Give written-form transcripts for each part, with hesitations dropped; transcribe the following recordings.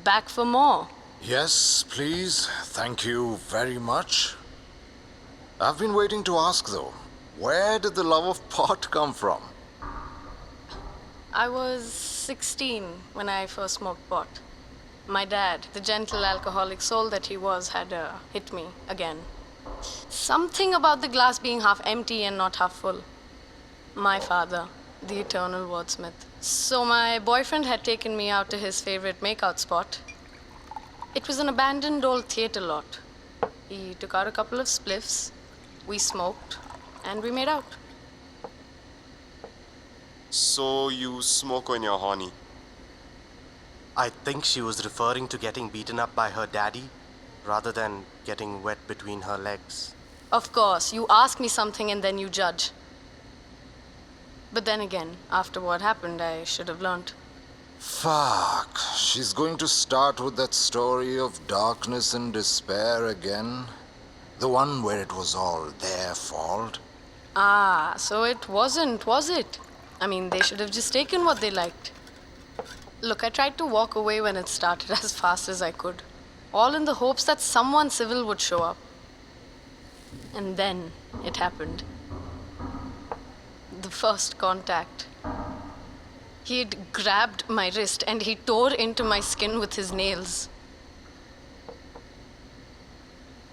back for more. Yes, please. Thank you very much. I've been waiting to ask though, where did the love of pot come from? I was 16 when I first smoked pot. My dad, the gentle alcoholic soul that he was, had hit me again. Something about the glass being half empty and not half full. My father, the eternal wordsmith. So my boyfriend had taken me out to his favorite makeout spot. It was an abandoned old theater lot. He took out a couple of spliffs, we smoked, and we made out. So you smoke when you're horny? I think she was referring to getting beaten up by her daddy rather than getting wet between her legs. Of course, you ask me something and then you judge. But then again, after what happened, I should have learned. Fuck. She's going to start with that story of darkness and despair again. The one where it was all their fault. Ah, so it wasn't, was it? I mean, they should have just taken what they liked. Look, I tried to walk away when it started as fast as I could, all in the hopes that someone civil would show up. And then it happened. The first contact. He'd grabbed my wrist and he tore into my skin with his nails.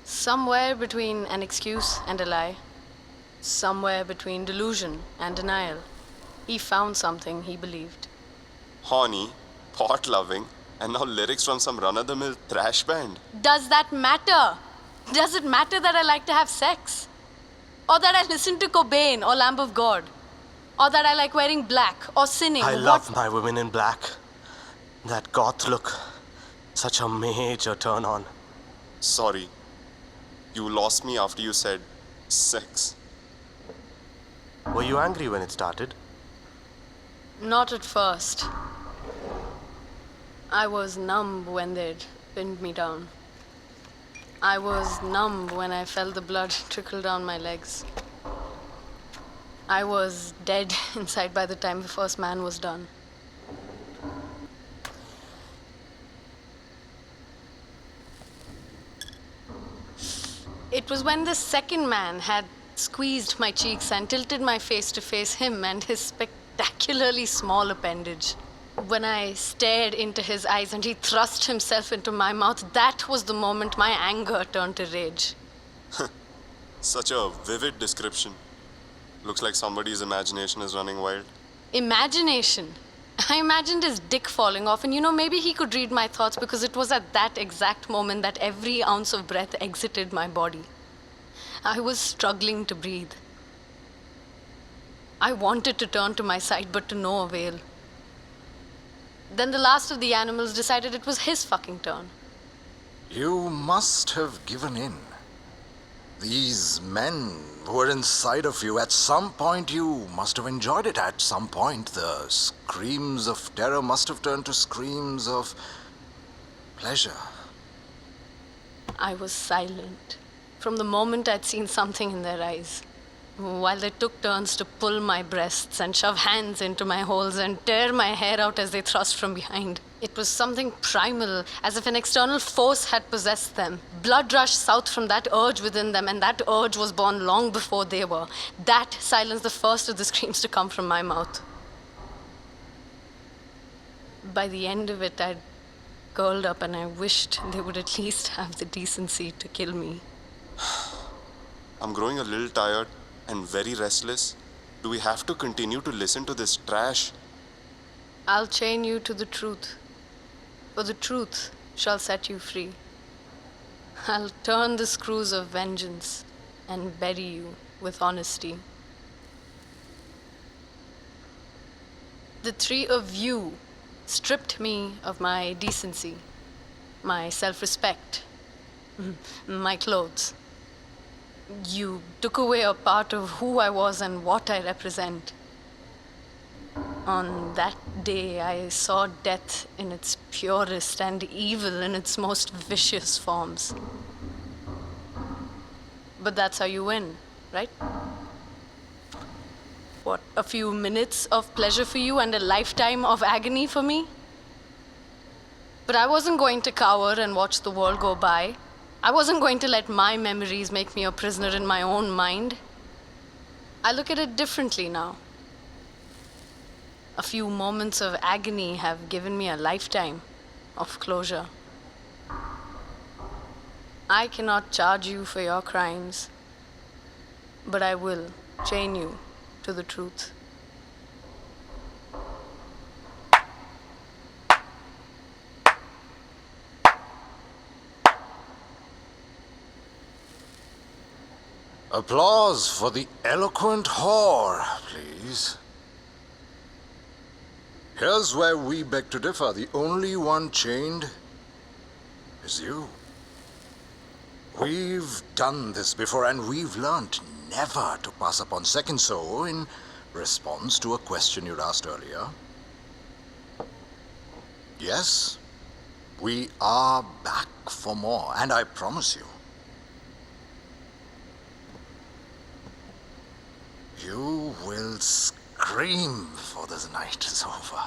Somewhere between an excuse and a lie, somewhere between delusion and denial, he found something he believed. Horny, pot loving, and now lyrics from some run-of-the-mill thrash band. Does that matter? Does it matter that I like to have sex? Or that I listen to Cobain or Lamb of God? Or that I like wearing black or sinning? I love my women in black. That goth look. Such a major turn on. Sorry. You lost me after you said sex. Were you angry when it started? Not at first. I was numb when they'd pinned me down. I was numb when I felt the blood trickle down my legs. I was dead inside by the time the first man was done. It was when the second man had squeezed my cheeks and tilted my face to face him and his spectacularly small appendage. When I stared into his eyes and he thrust himself into my mouth, that was the moment my anger turned to rage. Such a vivid description. Looks like somebody's imagination is running wild. Imagination. I imagined his dick falling off, and maybe he could read my thoughts because it was at that exact moment that every ounce of breath exited my body. I was struggling to breathe. I wanted to turn to my side, but to no avail. Then the last of the animals decided it was his fucking turn. You must have given in. These men who were inside of you, at some point you must have enjoyed it. At some point, the screams of terror must have turned to screams of pleasure. I was silent from the moment I'd seen something in their eyes, while they took turns to pull my breasts and shove hands into my holes and tear my hair out as they thrust from behind. It was something primal, as if an external force had possessed them. Blood rushed south from that urge within them, and that urge was born long before they were. That silenced the first of the screams to come from my mouth. By the end of it, I'd curled up and I wished they would at least have the decency to kill me. I'm growing a little tired and very restless. Do we have to continue to listen to this trash? I'll chain you to the truth, for the truth shall set you free. I'll turn the screws of vengeance and bury you with honesty. The three of you stripped me of my decency, my self-respect, my clothes. You took away a part of who I was and what I represent. On that day, I saw death in its purest and evil in its most vicious forms. But that's how you win, right? What, a few minutes of pleasure for you and a lifetime of agony for me? But I wasn't going to cower and watch the world go by. I wasn't going to let my memories make me a prisoner in my own mind. I look at it differently now. A few moments of agony have given me a lifetime of closure. I cannot charge you for your crimes, but I will chain you to the truth. Applause for the eloquent whore, please. Here's where we beg to differ. The only one chained is you. We've done this before, and we've learned never to pass upon second. So, in response to a question you'd asked earlier, yes, we are back for more, and I promise you, you will scream before this night is over.